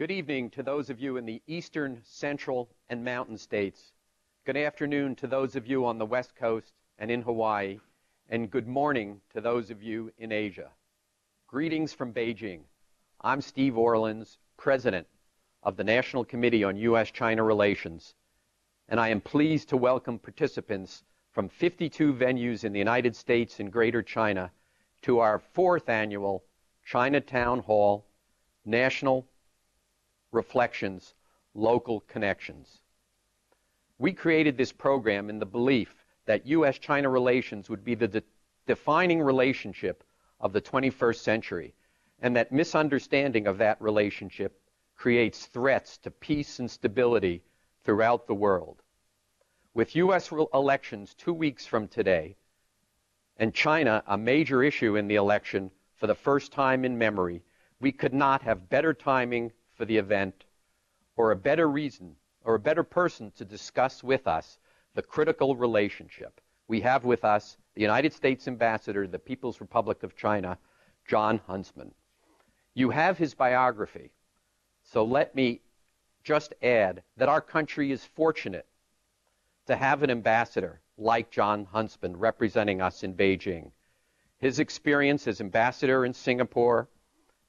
Good evening to those of you in the eastern, central, and mountain states. Good afternoon to those of you on the West Coast and in Hawaii. And good morning to those of you in Asia. Greetings from Beijing. I'm Steve Orlins, President of the National Committee on U.S.-China Relations, and I am pleased to welcome participants from 52 venues in the United States and Greater China to our fourth annual Chinatown Hall National Reflections, Local Connections. We created this program in the belief that U.S.-China relations would be the defining relationship of the 21st century, and that misunderstanding of that relationship creates threats to peace and stability throughout the world. With U.S. elections 2 weeks from today, and China a major issue in the election for the first time in memory, we could not have better timing for the event, or a better reason, or a better person to discuss with us the critical relationship we have with us, the United States Ambassador to the People's Republic of China, Jon Huntsman. You have his biography, so let me just add that our country is fortunate to have an ambassador like Jon Huntsman representing us in Beijing. His experience as ambassador in Singapore,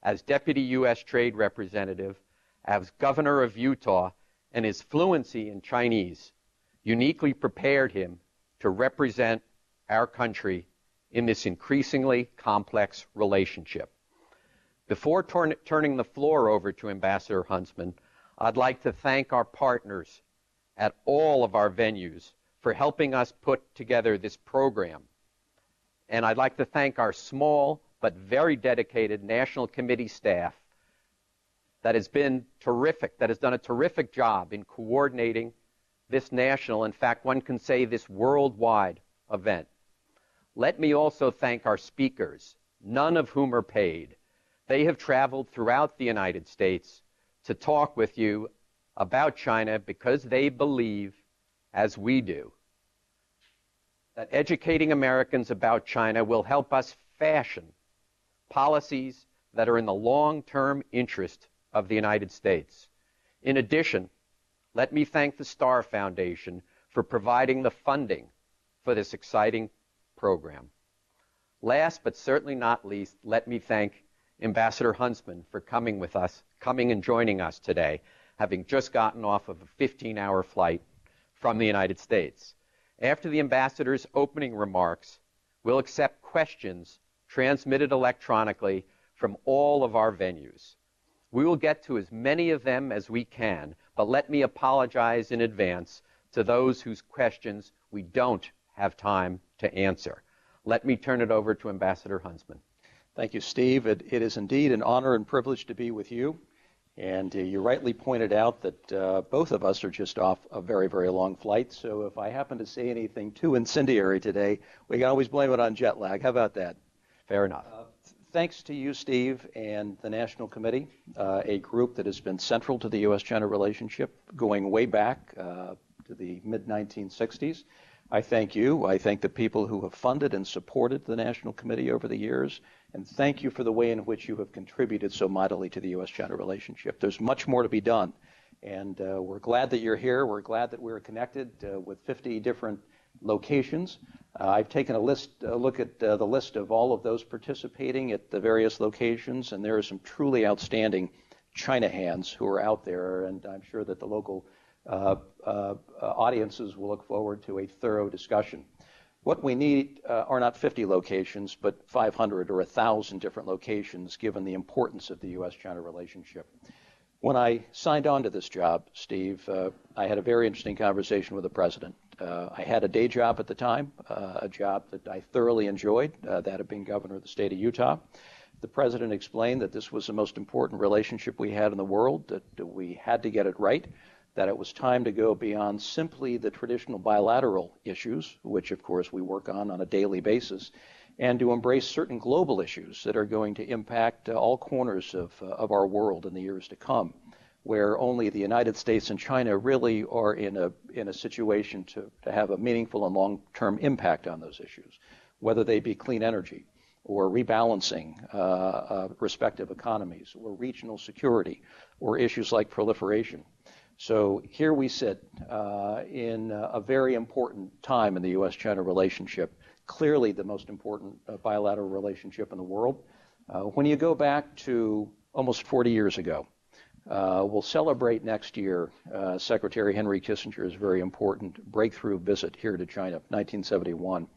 as Deputy U.S. Trade Representative, as Governor of Utah, and his fluency in Chinese uniquely prepared him to represent our country in this increasingly complex relationship. Before turning the floor over to Ambassador Huntsman, I'd like to thank our partners at all of our venues for helping us put together this program. And I'd like to thank our small but very dedicated National Committee staff that has been terrific, that has done a terrific job in coordinating this national, in fact, one can say this worldwide event. Let me also thank our speakers, none of whom are paid. They have traveled throughout the United States to talk with you about China because they believe, as we do, that educating Americans about China will help us fashion policies that are in the long-term interest of the United States. In addition, let me thank the Star Foundation for providing the funding for this exciting program. Last but certainly not least, let me thank Ambassador Huntsman for coming and joining us today, having just gotten off of a 15-hour flight from the United States. After the ambassador's opening remarks, we'll accept questions transmitted electronically from all of our venues. We will get to as many of them as we can, but let me apologize in advance to those whose questions we don't have time to answer. Let me turn it over to Ambassador Huntsman. Thank you, Steve. It is indeed an honor and privilege to be with you. And you rightly pointed out that both of us are just off a very, very long flight. So if I happen to say anything too incendiary today, we can always blame it on jet lag. How about that? Fair enough. Thanks to you, Steve, and the National Committee, a group that has been central to the U.S.-China relationship going way back to the mid-1960s. I thank you. I thank the people who have funded and supported the National Committee over the years. And thank you for the way in which you have contributed so mightily to the U.S.-China relationship. There's much more to be done. And we're glad that you're here. We're glad that we're connected with 50 different locations. I've taken a look at the list of all of those participating at the various locations, and there are some truly outstanding China hands who are out there, and I'm sure that the local audiences will look forward to a thorough discussion. What we need are not 50 locations, but 500 or 1,000 different locations, given the importance of the U.S.-China relationship. When I signed on to this job, Steve, I had a very interesting conversation with the president. I had a day job at the time, a job that I thoroughly enjoyed, that of being governor of the state of Utah. The president explained that this was the most important relationship we had in the world, that we had to get it right, that it was time to go beyond simply the traditional bilateral issues, which of course we work on a daily basis, and to embrace certain global issues that are going to impact all corners of our world in the years to come, where only the United States and China really are in a situation to have a meaningful and long-term impact on those issues, whether they be clean energy, or rebalancing respective economies, or regional security, or issues like proliferation. So here we sit in a very important time in the U.S.-China relationship, clearly the most important bilateral relationship in the world. When you go back to almost 40 years ago, we'll celebrate next year Secretary Henry Kissinger's very important breakthrough visit here to China, 1971,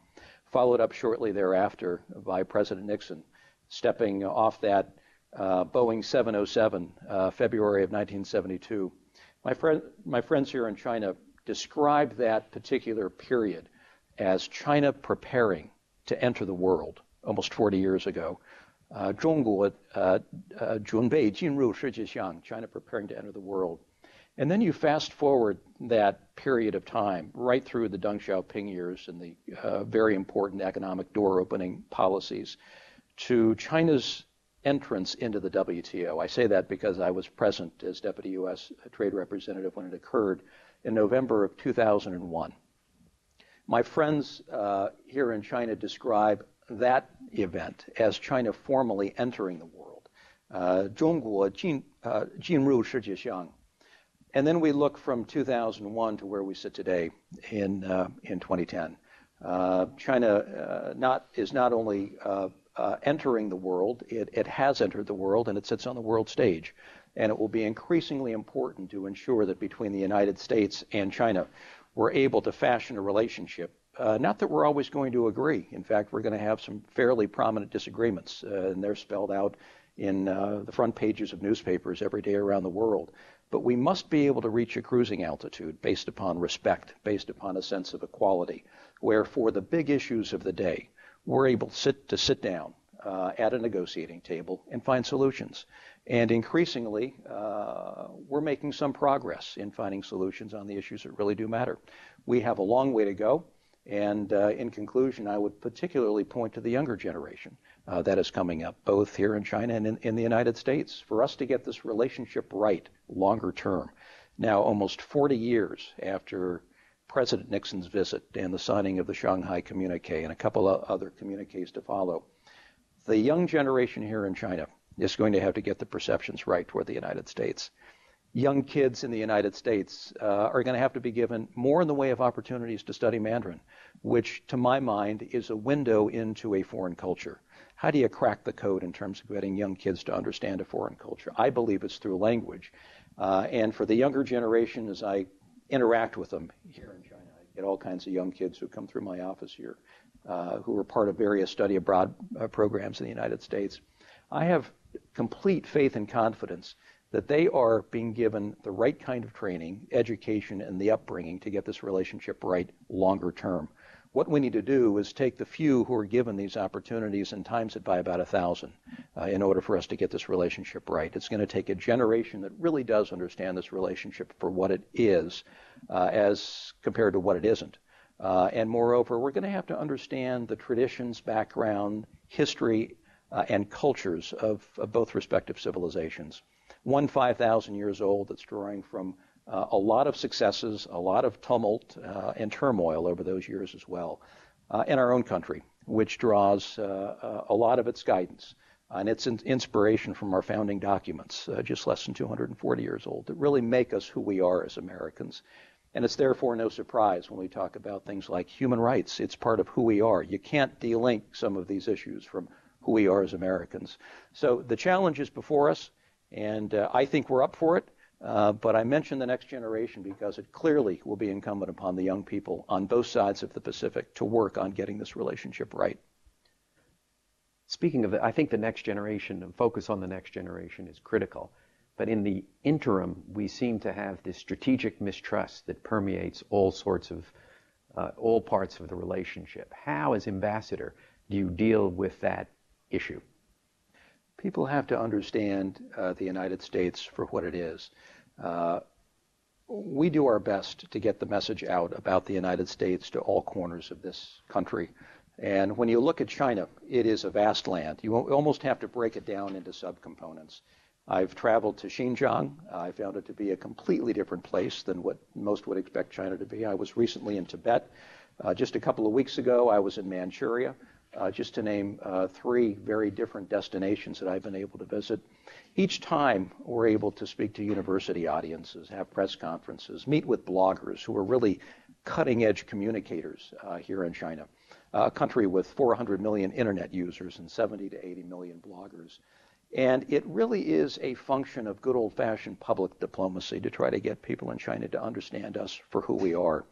followed up shortly thereafter by President Nixon stepping off that Boeing 707, February of 1972. My friends here in China describe that particular period as China preparing to enter the world almost 40 years ago. 中国准备进入世界上, China preparing to enter the world. And then you fast forward that period of time right through the Deng Xiaoping years and the very important economic door-opening policies to China's entrance into the WTO. I say that because I was present as Deputy U.S. Trade Representative when it occurred in November of 2001. My friends here in China describe that event as China formally entering the world. 中国进入世界上. And then we look from 2001 to where we sit today in 2010. China is not only entering the world, it has entered the world, and it sits on the world stage. And it will be increasingly important to ensure that between the United States and China, we're able to fashion a relationship. Not that we're always going to agree. In fact, we're going to have some fairly prominent disagreements, and they're spelled out in the front pages of newspapers every day around the world. But we must be able to reach a cruising altitude based upon respect, based upon a sense of equality, where for the big issues of the day, we're able to sit down at a negotiating table and find solutions. And increasingly, we're making some progress in finding solutions on the issues that really do matter. We have a long way to go. And in conclusion, I would particularly point to the younger generation that is coming up, both here in China and in the United States, for us to get this relationship right longer term. Now, almost 40 years after President Nixon's visit and the signing of the Shanghai Communique and a couple of other communiques to follow, the young generation here in China is going to have to get the perceptions right toward the United States. Young kids in the United States are going to have to be given more in the way of opportunities to study Mandarin, which to my mind is a window into a foreign culture. How do you crack the code in terms of getting young kids to understand a foreign culture? I believe it's through language. And for the younger generation, as I interact with them here in China, I get all kinds of young kids who come through my office here who are part of various study abroad programs in the United States. I have complete faith and confidence that they are being given the right kind of training, education, and the upbringing to get this relationship right longer term. What we need to do is take the few who are given these opportunities and times it by about 1,000 in order for us to get this relationship right. It's going to take a generation that really does understand this relationship for what it is as compared to what it isn't. And moreover, we're going to have to understand the traditions, background, history, and cultures of both respective civilizations. One 5,000 years old that's drawing from a lot of successes, a lot of tumult and turmoil over those years as well. And our own country, which draws a lot of its guidance and its inspiration from our founding documents, just less than 240 years old, that really make us who we are as Americans. And it's therefore no surprise when we talk about things like human rights. It's part of who we are. You can't delink some of these issues from who we are as Americans. So the challenge is before us, and I think we're up for it. But I mention the next generation because it clearly will be incumbent upon the young people on both sides of the Pacific to work on getting this relationship right. Speaking of that, I think the next generation, and focus on the next generation is critical. But in the interim, we seem to have this strategic mistrust that permeates all sorts of, all parts of the relationship. How, as ambassador, do you deal with that issue? People have to understand the United States for what it is. We do our best to get the message out about the United States to all corners of this country. And when you look at China, it is a vast land. You almost have to break it down into subcomponents. I've traveled to Xinjiang. I found it to be a completely different place than what most would expect China to be. I was recently in Tibet. Just a couple of weeks ago, I was in Manchuria. just to name three very different destinations that I've been able to visit. Each time we're able to speak to university audiences, have press conferences, meet with bloggers who are really cutting-edge communicators here in China, a country with 400 million internet users and 70 to 80 million bloggers. And it really is a function of good old-fashioned public diplomacy to try to get people in China to understand us for who we are.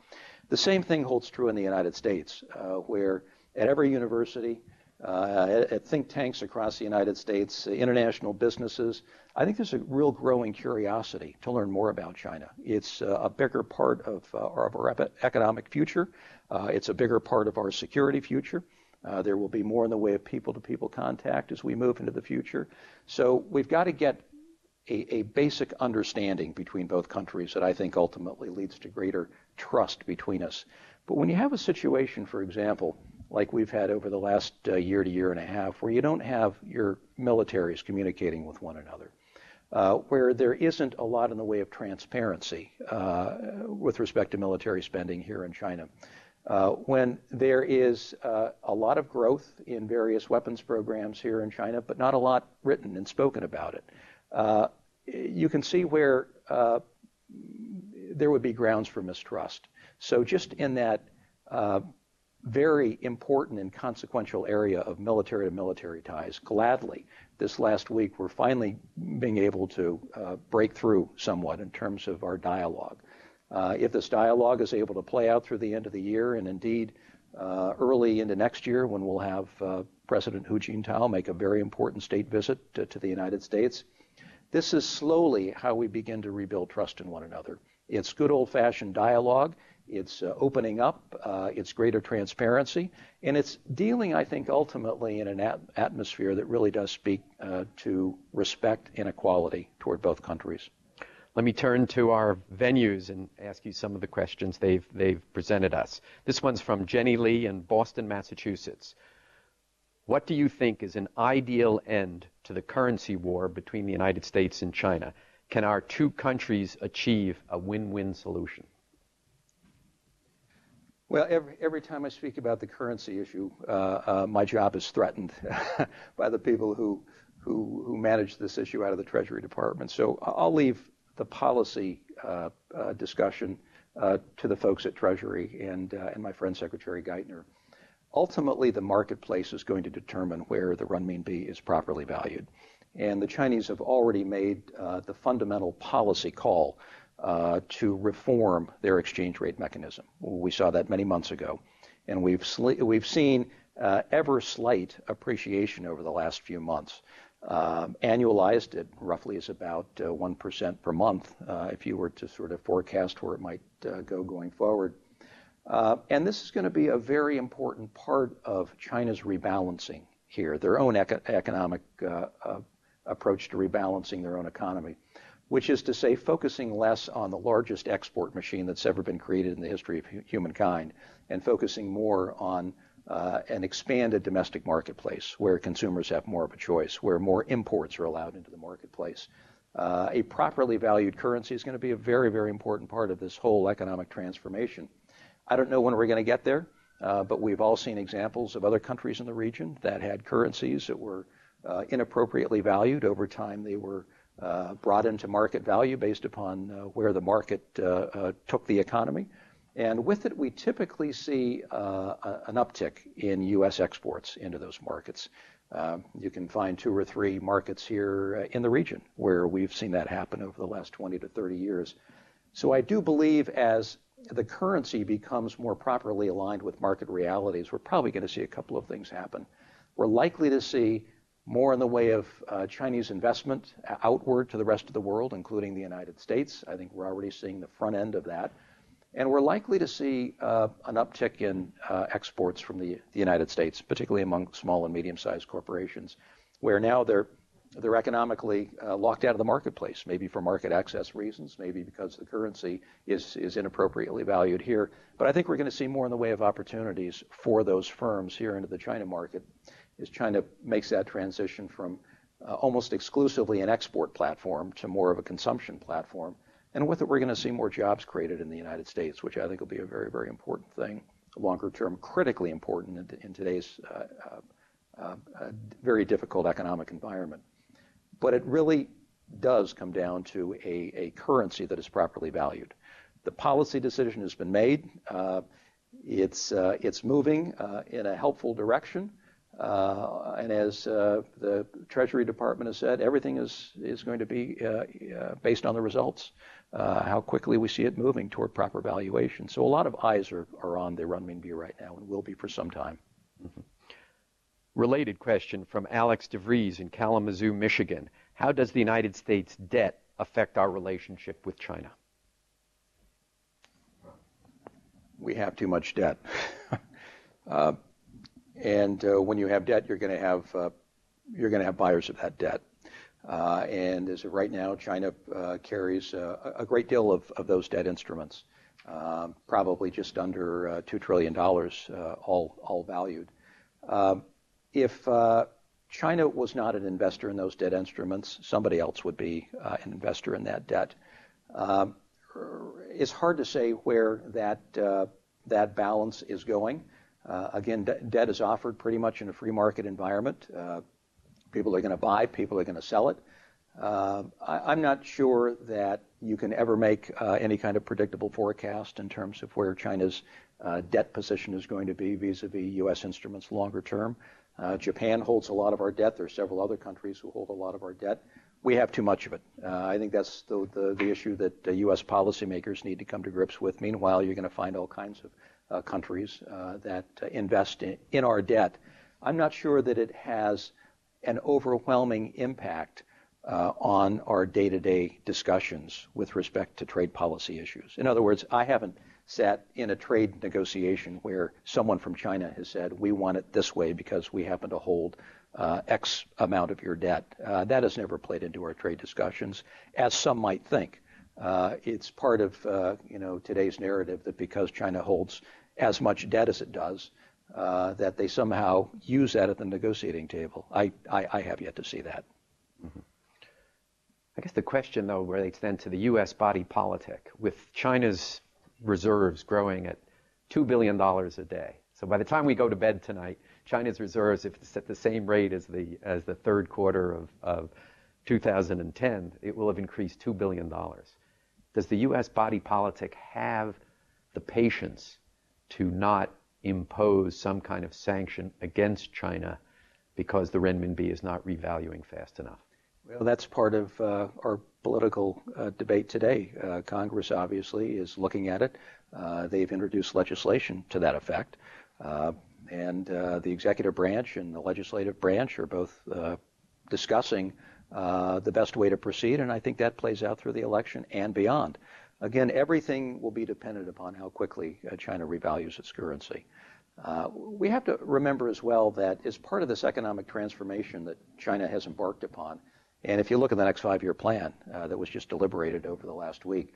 The same thing holds true in the United States, where at every university, at think tanks across the United States, international businesses, I think there's a real growing curiosity to learn more about China. It's a bigger part of our economic future. It's a bigger part of our security future. There will be more in the way of people-to-people contact as we move into the future. So we've got to get a basic understanding between both countries that I think ultimately leads to greater trust between us. But when you have a situation, for example, like we've had over the last year to year and a half, where you don't have your militaries communicating with one another, where there isn't a lot in the way of transparency with respect to military spending here in China, when there is a lot of growth in various weapons programs here in China, but not a lot written and spoken about it, you can see where there would be grounds for mistrust. So just in that very important and consequential area of military-to-military ties, gladly, this last week, we're finally being able to break through somewhat in terms of our dialogue. If this dialogue is able to play out through the end of the year, and indeed early into next year, when we'll have President Hu Jintao make a very important state visit to the United States, this is slowly how we begin to rebuild trust in one another. It's good old-fashioned dialogue. It's opening up, it's greater transparency, and it's dealing, I think, ultimately in an atmosphere that really does speak to respect and equality toward both countries. Let me turn to our venues and ask you some of the questions they've presented us. This one's from Jenny Lee in Boston, Massachusetts. What do you think is an ideal end to the currency war between the United States and China? Can our two countries achieve a win-win solution? Well, every time I speak about the currency issue, my job is threatened by the people who manage this issue out of the Treasury Department. So I'll leave the policy discussion to the folks at Treasury and my friend Secretary Geithner. Ultimately, the marketplace is going to determine where the renminbi is properly valued. And the Chinese have already made the fundamental policy call to reform their exchange rate mechanism. We saw that many months ago. And we've seen ever slight appreciation over the last few months. Annualized, it roughly is about 1% per month if you were to sort of forecast where it might go going forward. And this is going to be a very important part of China's rebalancing here, their own economic approach to rebalancing their own economy, which is to say focusing less on the largest export machine that's ever been created in the history of humankind and focusing more on an expanded domestic marketplace where consumers have more of a choice, where more imports are allowed into the marketplace. A properly valued currency is going to be a very, very important part of this whole economic transformation. I don't know when we're going to get there, but we've all seen examples of other countries in the region that had currencies that were inappropriately valued. Over time, they were brought into market value based upon where the market took the economy. And with it, we typically see an uptick in U.S. exports into those markets. You can find 2 or 3 markets here in the region where we've seen that happen over the last 20 to 30 years. So I do believe as the currency becomes more properly aligned with market realities, we're probably going to see a couple of things happen. We're likely to see more in the way of Chinese investment outward to the rest of the world, including the United States. I think we're already seeing the front end of that. And we're likely to see an uptick in exports from the United States, particularly among small and medium-sized corporations, where now they're economically locked out of the marketplace, maybe for market access reasons, maybe because the currency is inappropriately valued here. But I think we're going to see more in the way of opportunities for those firms here into the China market as China makes that transition from almost exclusively an export platform to more of a consumption platform. And with it, we're going to see more jobs created in the United States, which I think will be a very, very important thing. longer term, critically important in today's very difficult economic environment. But it really does come down to a currency that is properly valued. The policy decision has been made. It's moving in a helpful direction. And as the Treasury Department has said, everything is going to be based on the results, how quickly we see it moving toward proper valuation. So a lot of eyes are on the renminbi right now and will be for some time. Mm-hmm. Related question from Alex DeVries in Kalamazoo, Michigan. How does the United States debt affect our relationship with China? We have too much debt. And when you have debt, you're going to have buyers of that debt. And as of right now, China carries a great deal of those debt instruments, probably just under $2 trillion, all valued. If China was not an investor in those debt instruments, somebody else would be an investor in that debt. It's hard to say where that balance is going. Again, debt is offered pretty much in a free market environment. People are going to buy, people are going to sell it. I'm not sure that you can ever make any kind of predictable forecast in terms of where China's debt position is going to be vis-a-vis U.S. instruments longer term. Japan holds a lot of our debt. There are several other countries who hold a lot of our debt. We have too much of it. I think that's the issue that U.S. policymakers need to come to grips with. Meanwhile, you're going to find all kinds of countries that invest in our debt. I'm not sure that it has an overwhelming impact on our day-to-day discussions with respect to trade policy issues. In other words, I haven't sat in a trade negotiation where someone from China has said, we want it this way because we happen to hold X amount of your debt. That has never played into our trade discussions, as some might think. It's part of today's narrative that because China holds as much debt as it does, that they somehow use that at the negotiating table. I have yet to see that. Mm-hmm. I guess the question, though, relates then to the U.S. body politic, with China's reserves growing at $2 billion a day. So by the time we go to bed tonight, China's reserves, if it's at the same rate as the third quarter of 2010, it will have increased $2 billion. Does the U.S. body politic have the patience to not impose some kind of sanction against China because the renminbi is not revaluing fast enough? Well, that's part of our political debate today. Congress obviously is looking at it. They've introduced legislation to that effect. And the executive branch and the legislative branch are both discussing the best way to proceed, and I think that plays out through the election and beyond. Again, everything will be dependent upon how quickly China revalues its currency. We have to remember as well that as part of this economic transformation that China has embarked upon, and if you look at the next 5-year plan that was just deliberated over the last week,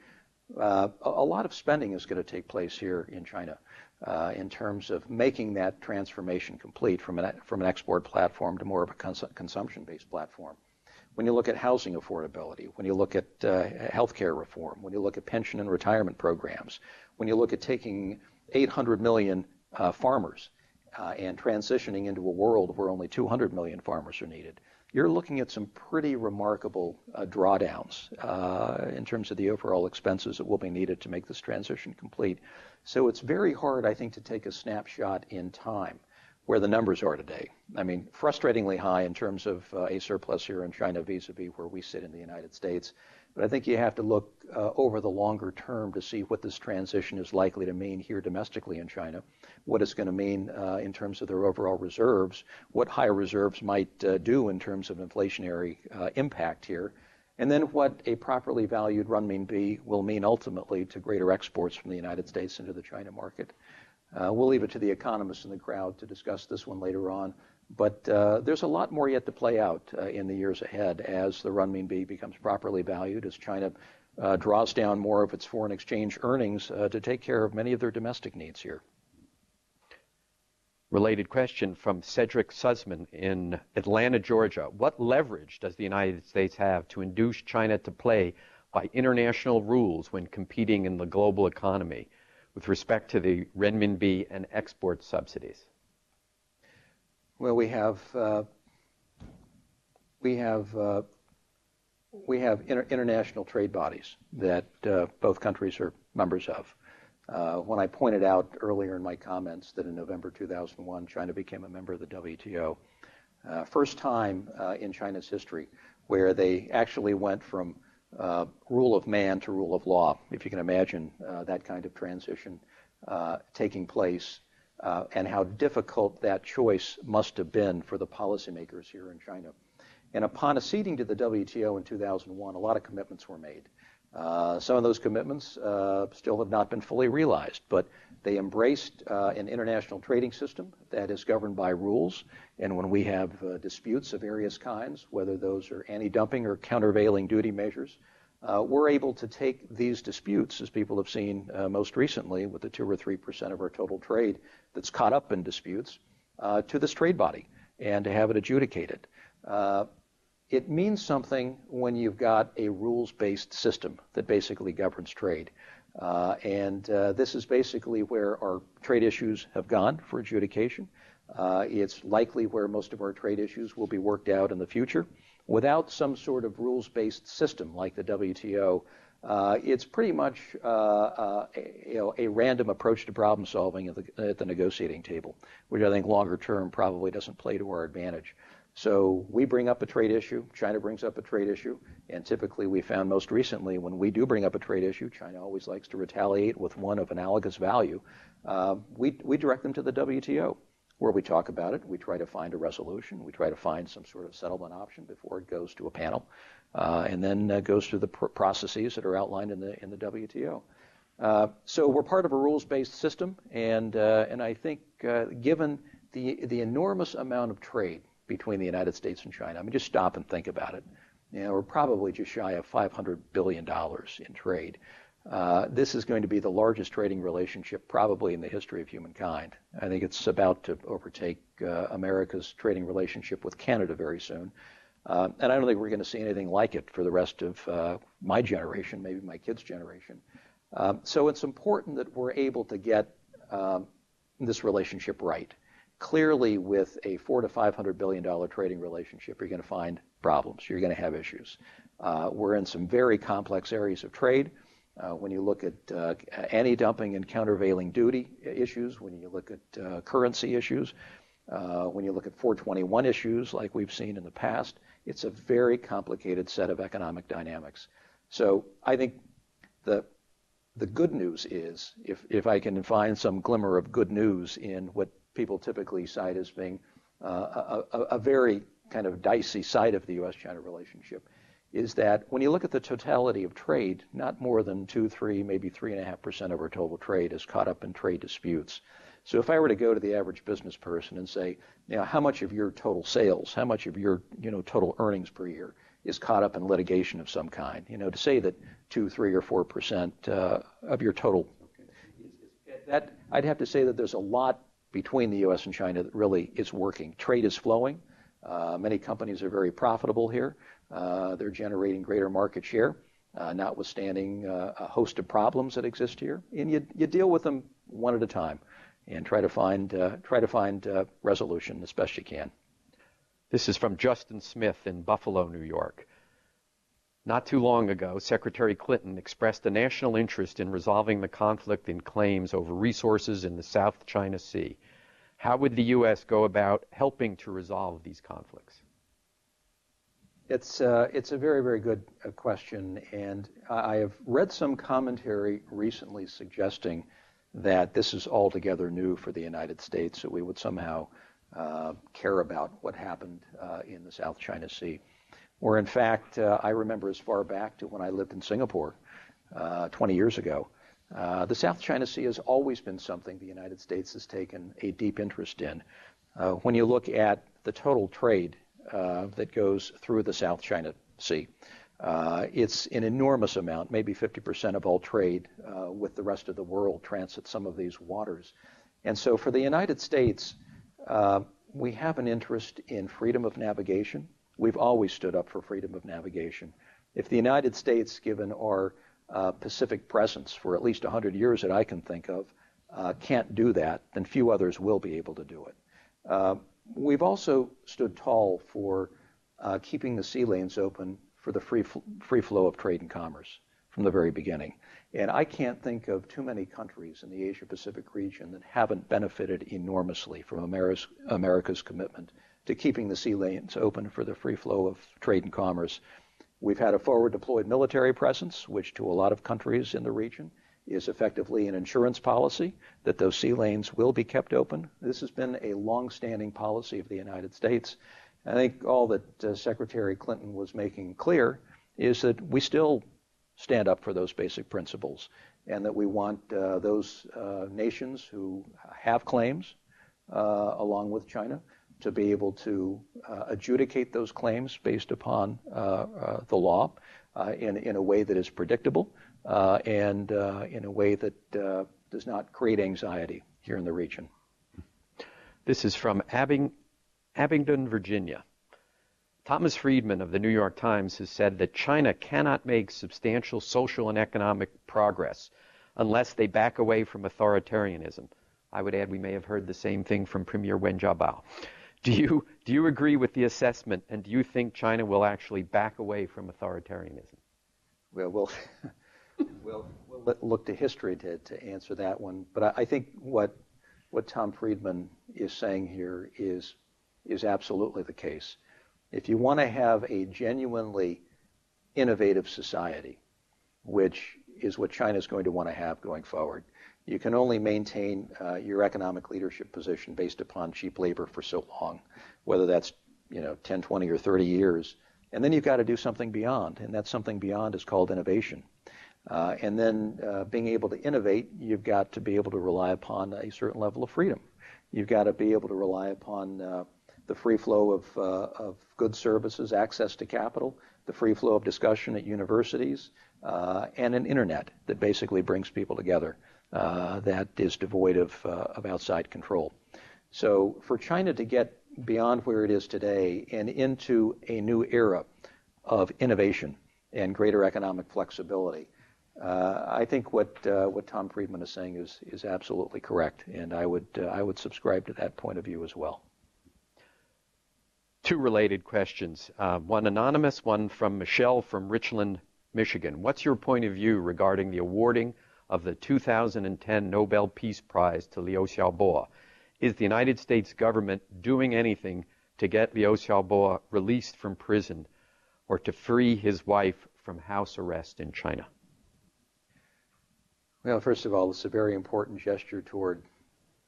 a lot of spending is going to take place here in China in terms of making that transformation complete from an export platform to more of a consumption-based platform. When you look at housing affordability, when you look at healthcare reform, when you look at pension and retirement programs, when you look at taking 800 million farmers and transitioning into a world where only 200 million farmers are needed, you're looking at some pretty remarkable drawdowns in terms of the overall expenses that will be needed to make this transition complete. So it's very hard, I think, to take a snapshot in time where the numbers are today. I mean, frustratingly high in terms of a surplus here in China vis-a-vis where we sit in the United States. But I think you have to look over the longer term to see what this transition is likely to mean here domestically in China, what it's going to mean in terms of their overall reserves, what higher reserves might do in terms of inflationary impact here, and then what a properly valued renminbi will mean ultimately to greater exports from the United States into the China market. We'll leave it to the economists in the crowd to discuss this one later on. But there's a lot more yet to play out in the years ahead as the renminbi becomes properly valued, as China draws down more of its foreign exchange earnings to take care of many of their domestic needs here. Related question from Cedric Sussman in Atlanta, Georgia. What leverage does the United States have to induce China to play by international rules when competing in the global economy? with respect to the renminbi and export subsidies? Well, we have international trade bodies that both countries are members of. When I pointed out earlier in my comments that in November 2001, China became a member of the WTO, first time in China's history where they actually went from rule of man to rule of law, if you can imagine that kind of transition taking place, and how difficult that choice must have been for the policymakers here in China. And upon acceding to the WTO in 2001, a lot of commitments were made. Some of those commitments still have not been fully realized, but they embraced an international trading system that is governed by rules. And when we have disputes of various kinds, whether those are anti-dumping or countervailing duty measures, we're able to take these disputes, as people have seen most recently with the 2 or 3% of our total trade that's caught up in disputes, to this trade body and to have it adjudicated. It means something when you've got a rules-based system that basically governs trade. This is basically where our trade issues have gone for adjudication. It's likely where most of our trade issues will be worked out in the future. Without some sort of rules-based system like the WTO, it's pretty much a random approach to problem solving at the negotiating table, which I think longer term probably doesn't play to our advantage. So we bring up a trade issue, China brings up a trade issue, and typically we found most recently when we do bring up a trade issue, China always likes to retaliate with one of analogous value. We direct them to the WTO, where we talk about it, we try to find a resolution, we try to find some sort of settlement option before it goes to a panel, and then goes through the processes that are outlined in the WTO. So we're part of a rules-based system, and I think given the enormous amount of trade between the United States and China. I mean, just stop and think about it. You know, we're probably just shy of $500 billion in trade. This is going to be the largest trading relationship probably in the history of humankind. I think it's about to overtake America's trading relationship with Canada very soon. And I don't think we're going to see anything like it for the rest of my generation, maybe my kids' generation. So it's important that we're able to get this relationship right. Clearly, with a $400 to $500 billion trading relationship, you're going to find problems. You're going to have issues. We're in some very complex areas of trade. When you look at anti-dumping and countervailing duty issues, when you look at currency issues, when you look at 421 issues like we've seen in the past, it's a very complicated set of economic dynamics. So I think the good news is, if I can find some glimmer of good news in what people typically cite as being a very kind of dicey side of the U.S.-China relationship, is that when you look at the totality of trade, not more than 2, 3, maybe 3.5% of our total trade is caught up in trade disputes. So if I were to go to the average business person and say, how much of your total sales, how much of your total earnings per year is caught up in litigation of some kind, to say that 2, 3, or 4% of your total, that I'd have to say that there's a lot between the U.S. and China that really is working. Trade is flowing. Many companies are very profitable here. They're generating greater market share, notwithstanding a host of problems that exist here. And you deal with them one at a time and try to find resolution as best you can. This is from Justin Smith in Buffalo, New York. Not too long ago, Secretary Clinton expressed a national interest in resolving the conflict in claims over resources in the South China Sea. How would the U.S. go about helping to resolve these conflicts? It's a very, very good question, and I have read some commentary recently suggesting that this is altogether new for the United States, that we would somehow care about what happened in the South China Sea. Where in fact, I remember as far back to when I lived in Singapore 20 years ago, the South China Sea has always been something the United States has taken a deep interest in. When you look at the total trade that goes through the South China Sea, it's an enormous amount, maybe 50% of all trade with the rest of the world transits some of these waters. And so for the United States, we have an interest in freedom of navigation. We've always stood up for freedom of navigation. If the United States, given our Pacific presence for at least 100 years that I can think of can't do that, then few others will be able to do it. We've also stood tall for keeping the sea lanes open for the free flow of trade and commerce from the very beginning. And I can't think of too many countries in the Asia-Pacific region that haven't benefited enormously from America's commitment to keeping the sea lanes open for the free flow of trade and commerce. We've had a forward deployed military presence, which to a lot of countries in the region is effectively an insurance policy that those sea lanes will be kept open. This has been a long-standing policy of the United States. I think all that Secretary Clinton was making clear is that we still stand up for those basic principles, and that we want those nations who have claims, along with China, to be able to adjudicate those claims based upon the law in a way that is predictable and in a way that does not create anxiety here in the region. This is from Abingdon, Virginia. Thomas Friedman of the New York Times has said that China cannot make substantial social and economic progress unless they back away from authoritarianism. I would add we may have heard the same thing from Premier Wen Jiabao. Do you agree with the assessment, and do you think China will actually back away from authoritarianism? Well, we'll look to history to answer that one. But I think what Tom Friedman is saying here is absolutely the case. If you want to have a genuinely innovative society, which is what China is going to want to have going forward, you can only maintain your economic leadership position based upon cheap labor for so long, whether that's 10, 20, or 30 years. And then you've got to do something beyond, and that something beyond is called innovation. And then being able to innovate, you've got to be able to rely upon a certain level of freedom. You've got to be able to rely upon the free flow of goods, services, access to capital, the free flow of discussion at universities, and an internet that basically brings people together that is devoid of outside control. So for China to get beyond where it is today and into a new era of innovation and greater economic flexibility, I think what Tom Friedman is saying is absolutely correct, and I would subscribe to that point of view as well. Two related questions. One anonymous, one from Michelle from Richland, Michigan. What's your point of view regarding the awarding of the 2010 Nobel Peace Prize to Liu Xiaobo? Is the United States government doing anything to get Liu Xiaobo released from prison or to free his wife from house arrest in China? Well, first of all, it's a very important gesture toward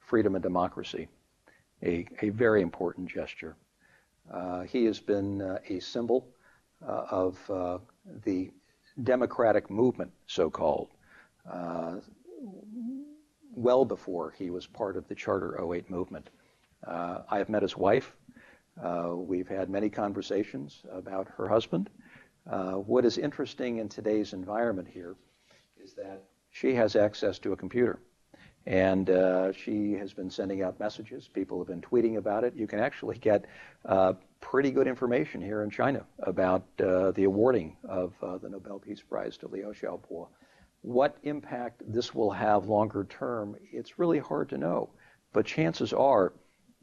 freedom and democracy, a very important gesture. He has been a symbol of the democratic movement, so-called, well before he was part of the Charter 08 movement. I have met his wife. We've had many conversations about her husband. What is interesting in today's environment here is that she has access to a computer. And she has been sending out messages. People have been tweeting about it. You can actually get pretty good information here in China about the awarding of the Nobel Peace Prize to Liu Xiaobo. What impact this will have longer term, it's really hard to know. But chances are,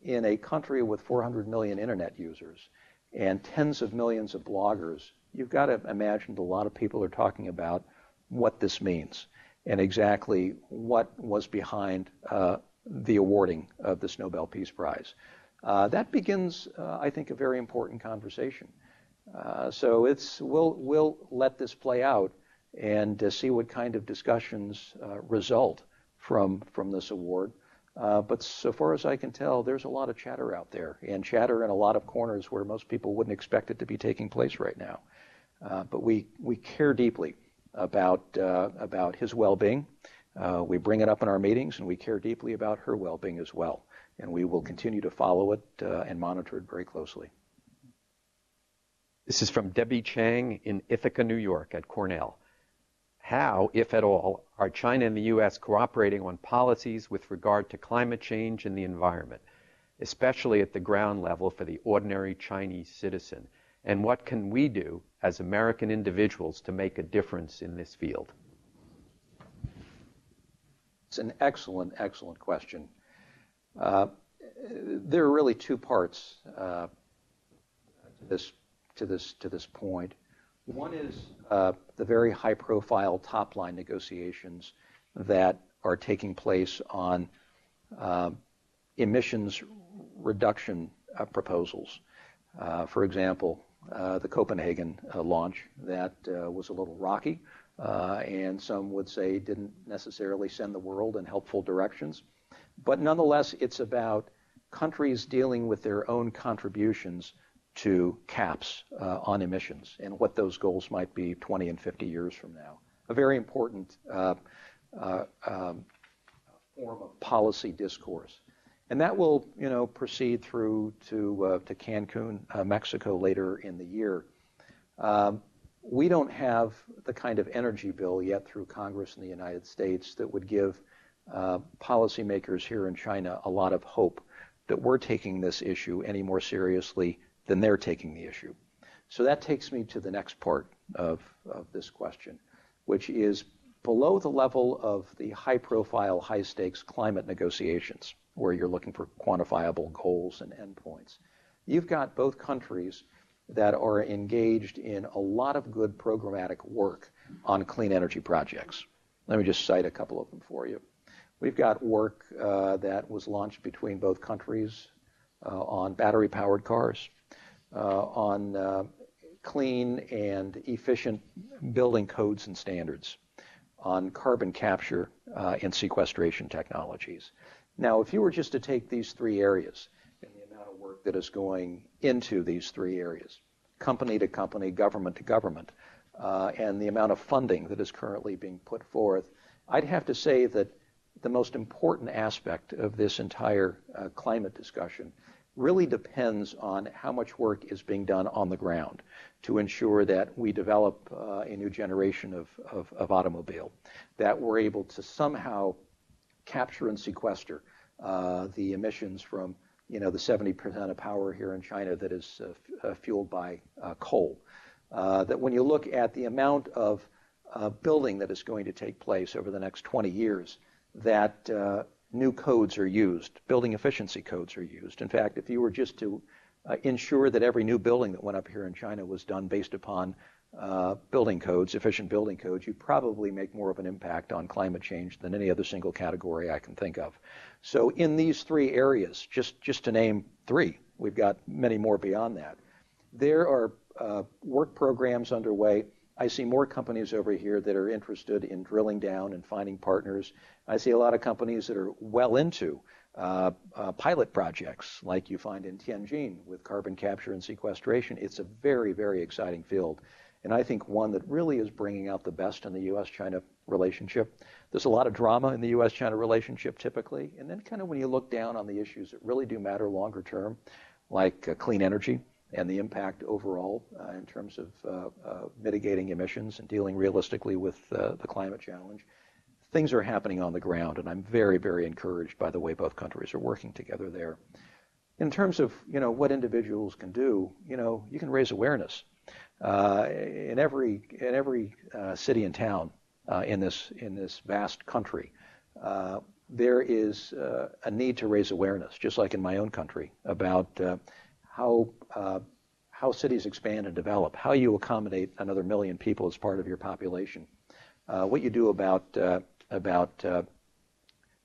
in a country with 400 million internet users and tens of millions of bloggers, you've got to imagine that a lot of people are talking about what this means and exactly what was behind the awarding of this Nobel Peace Prize. That begins, I think, a very important conversation. So we'll let this play out and see what kind of discussions result from this award. But so far as I can tell, there's a lot of chatter out there, and chatter in a lot of corners where most people wouldn't expect it to be taking place right now. But we care deeply about his well-being. We bring it up in our meetings, and we care deeply about her well-being as well. And we will continue to follow it and monitor it very closely. This is from Debbie Chang in Ithaca, New York at Cornell. How, if at all, are China and the U.S. cooperating on policies with regard to climate change and the environment, especially at the ground level for the ordinary Chinese citizen? And what can we do as American individuals to make a difference in this field? an excellent, excellent question. There are really two parts to this point. One is the very high-profile top-line negotiations that are taking place on emissions reduction proposals. For example, the Copenhagen launch that was a little rocky, and some would say didn't necessarily send the world in helpful directions. But nonetheless, it's about countries dealing with their own contributions to caps on emissions and what those goals might be 20 and 50 years from now. A very important form of policy discourse. And that will, proceed through to Cancun, Mexico later in the year. We don't have the kind of energy bill yet through Congress in the United States that would give policymakers here in China a lot of hope that we're taking this issue any more seriously than they're taking the issue. So that takes me to the next part of this question, which is below the level of the high-profile, high-stakes climate negotiations, where you're looking for quantifiable goals and endpoints. You've got both countries that are engaged in a lot of good programmatic work on clean energy projects. Let me just cite a couple of them for you. We've got work that was launched between both countries on battery-powered cars, on clean and efficient building codes and standards, on carbon capture and sequestration technologies. Now, if you were just to take these three areas and the amount of work that is going into these three areas, company to company, government to government, and the amount of funding that is currently being put forth, I'd have to say that the most important aspect of this entire climate discussion really depends on how much work is being done on the ground to ensure that we develop a new generation of automobile, that we're able to somehow capture and sequester the emissions from the 70% of power here in China that is fueled by coal. That when you look at the amount of building that is going to take place over the next 20 years, that new codes are used, building efficiency codes are used. In fact, if you were just to ensure that every new building that went up here in China was done based upon building codes, efficient building codes, you'd probably make more of an impact on climate change than any other single category I can think of. So in these three areas, just to name three, we've got many more beyond that, there are work programs underway. I see more companies over here that are interested in drilling down and finding partners. I see a lot of companies that are well into pilot projects like you find in Tianjin with carbon capture and sequestration. It's a very, very exciting field, and I think one that really is bringing out the best in the U.S.-China relationship. There's a lot of drama in the U.S.-China relationship typically, and then kind of when you look down on the issues that really do matter longer term, like clean energy, and the impact overall in terms of mitigating emissions and dealing realistically with the climate challenge. Things are happening on the ground, and I'm very, very encouraged by the way both countries are working together there. In terms of what individuals can do, you can raise awareness in every city and town in this vast country. There is a need to raise awareness, just like in my own country, about how cities expand and develop, how you accommodate another 1 million people as part of your population, what you do about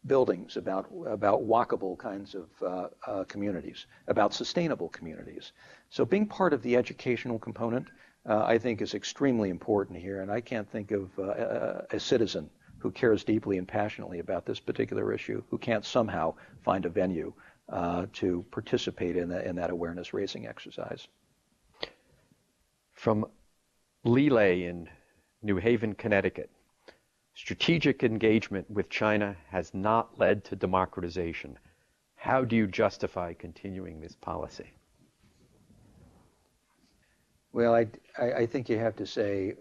buildings, about walkable kinds of communities, about sustainable communities. So being part of the educational component, I think, is extremely important here, and I can't think of a citizen who cares deeply and passionately about this particular issue who can't somehow find a venue to participate in that awareness-raising exercise. From Lelay in New Haven, Connecticut, strategic engagement with China has not led to democratization. How do you justify continuing this policy? Well, I think you have to say,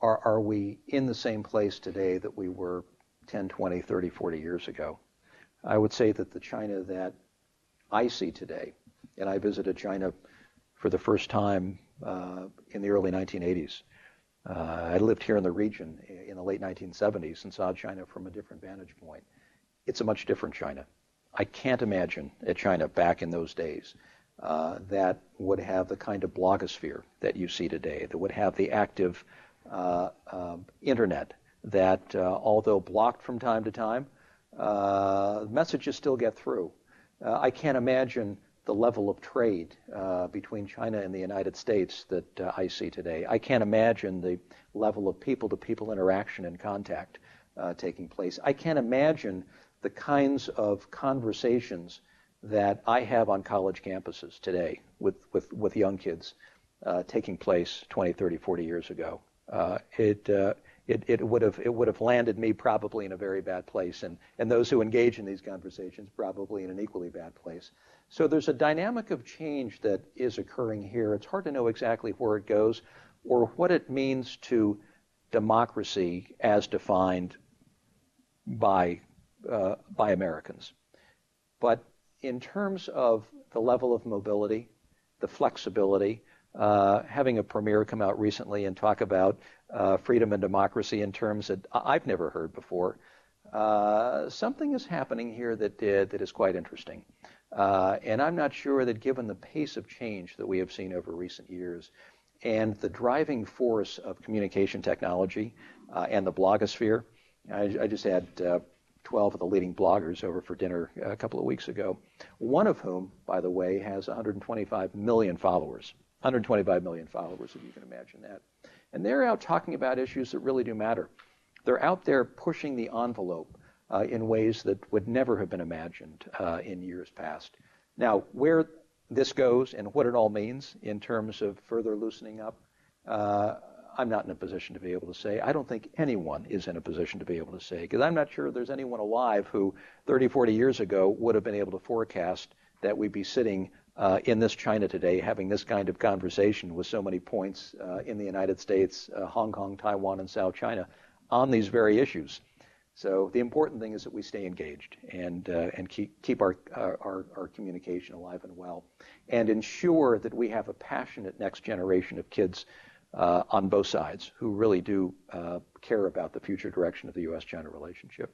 are we in the same place today that we were 10, 20, 30, 40 years ago? I would say that the China that I see today, and I visited China for the first time in the early 1980s, I lived here in the region in the late 1970s and saw China from a different vantage point. It's a much different China. I can't imagine a China back in those days that would have the kind of blogosphere that you see today, that would have the active internet, that although blocked from time to time, messages still get through. I can't imagine the level of trade between China and the United States that I see today. I can't imagine the level of people-to-people interaction and contact taking place. I can't imagine the kinds of conversations that I have on college campuses today with young kids taking place 20, 30, 40 years ago. It would have landed me probably in a very bad place, and those who engage in these conversations probably in an equally bad place. So there's a dynamic of change that is occurring here. It's hard to know exactly where it goes or what it means to democracy as defined by Americans. But in terms of the level of mobility, the flexibility, having a premier come out recently and talk about freedom and democracy in terms that I've never heard before, something is happening here that is quite interesting. And I'm not sure that given the pace of change that we have seen over recent years and the driving force of communication technology and the blogosphere, I just had 12 of the leading bloggers over for dinner a couple of weeks ago, one of whom, by the way, has 125 million followers. 125 million followers, if you can imagine that. And they're out talking about issues that really do matter. They're out there pushing the envelope in ways that would never have been imagined in years past. Now, where this goes and what it all means in terms of further loosening up, I'm not in a position to be able to say. I don't think anyone is in a position to be able to say, because I'm not sure there's anyone alive who 30, 40 years ago would have been able to forecast that we'd be sitting in this China today having this kind of conversation with so many points in the United States, Hong Kong, Taiwan, and South China on these very issues. So the important thing is that we stay engaged and keep our communication alive and well, and ensure that we have a passionate next generation of kids on both sides who really do care about the future direction of the U.S.-China relationship.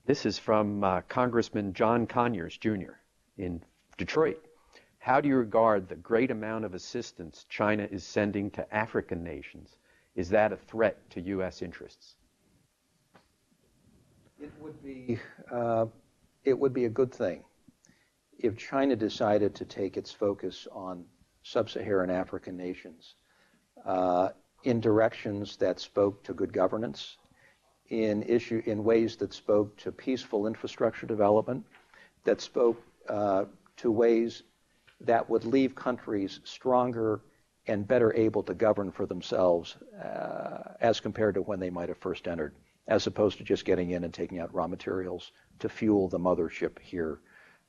This is from Congressman John Conyers, Jr. in Detroit. How do you regard the great amount of assistance China is sending to African nations? Is that a threat to U.S. interests? It would be a good thing if China decided to take its focus on sub-Saharan African nations in directions that spoke to good governance, in ways that spoke to peaceful infrastructure development, that spoke to ways that would leave countries stronger and better able to govern for themselves as compared to when they might have first entered, as opposed to just getting in and taking out raw materials to fuel the mothership here.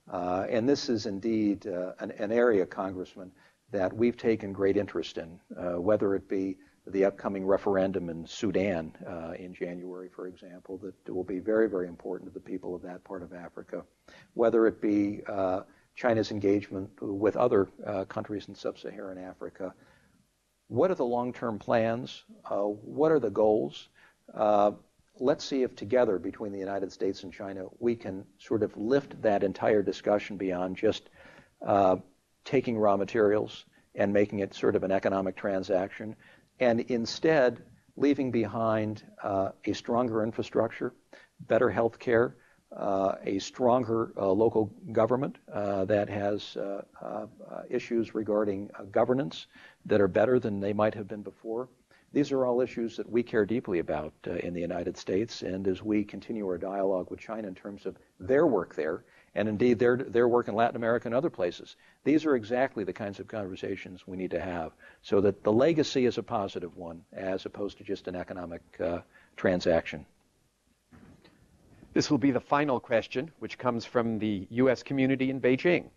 And this is indeed an area, Congressman, that we've taken great interest in, whether it be the upcoming referendum in Sudan in January, for example, that will be very, very important to the people of that part of Africa, whether it be China's engagement with other countries in sub-Saharan Africa. What are the long-term plans? What are the goals? Let's see if together between the United States and China we can sort of lift that entire discussion beyond just taking raw materials and making it sort of an economic transaction, and instead leaving behind a stronger infrastructure, better health care, a stronger local government that has issues regarding governance that are better than they might have been before. These are all issues that we care deeply about in the United States, and as we continue our dialogue with China in terms of their work there, and indeed their work in Latin America and other places, these are exactly the kinds of conversations we need to have so that the legacy is a positive one as opposed to just an economic transaction. This will be the final question, which comes from the U.S. community in Beijing.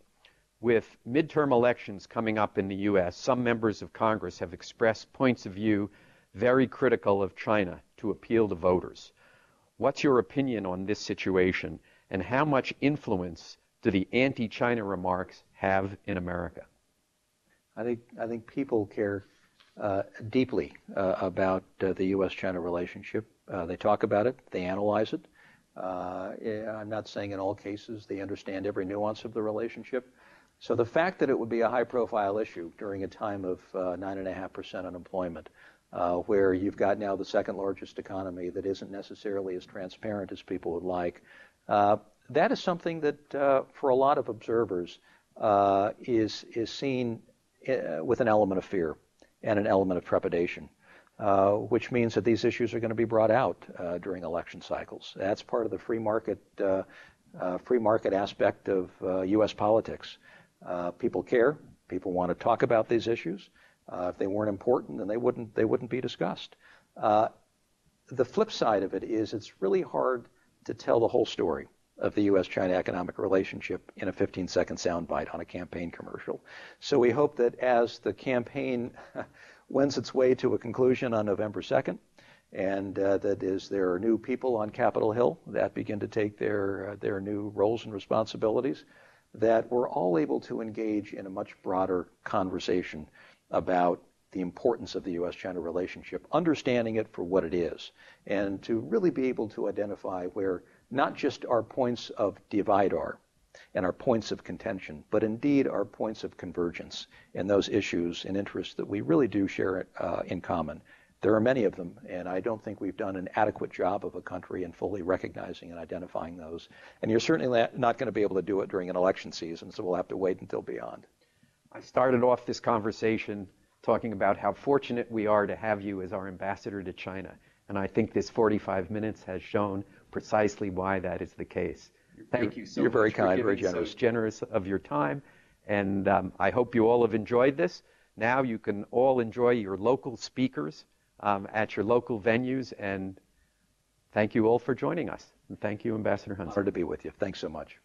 With midterm elections coming up in the U.S., some members of Congress have expressed points of view very critical of China to appeal to voters. What's your opinion on this situation, and how much influence do the anti-China remarks have in America? I think people care deeply about the U.S.-China relationship. They talk about it, they analyze it. I'm not saying in all cases they understand every nuance of the relationship. So the fact that it would be a high-profile issue during a time of 9.5% unemployment, where you've got now the second largest economy that isn't necessarily as transparent as people would like, that is something that for a lot of observers is seen with an element of fear and an element of trepidation, which means that these issues are going to be brought out during election cycles. That's part of the free market aspect of U.S. politics. People care. People want to talk about these issues. If they weren't important, then they wouldn't be discussed. The flip side of it is it's really hard to tell the whole story of the U.S.-China economic relationship in a 15-second soundbite on a campaign commercial. So we hope that as the campaign wends its way to a conclusion on November 2nd, and that as there are new people on Capitol Hill that begin to take their new roles and responsibilities, that we're all able to engage in a much broader conversation about the importance of the U.S.-China relationship, understanding it for what it is, and to really be able to identify where not just our points of divide are and our points of contention, but indeed our points of convergence in those issues and interests that we really do share in common. There are many of them, and I don't think we've done an adequate job of a country in fully recognizing and identifying those. And you're certainly not going to be able to do it during an election season, so we'll have to wait until beyond. I started off this conversation talking about how fortunate we are to have you as our ambassador to China. And I think this 45 minutes has shown precisely why that is the case. Thank you so much. You're very kind, very generous. So generous of your time. And I hope you all have enjoyed this. Now you can all enjoy your local speakers at your local venues. And thank you all for joining us. And thank you, Ambassador Huntsman. Honored to be with you. Thanks so much.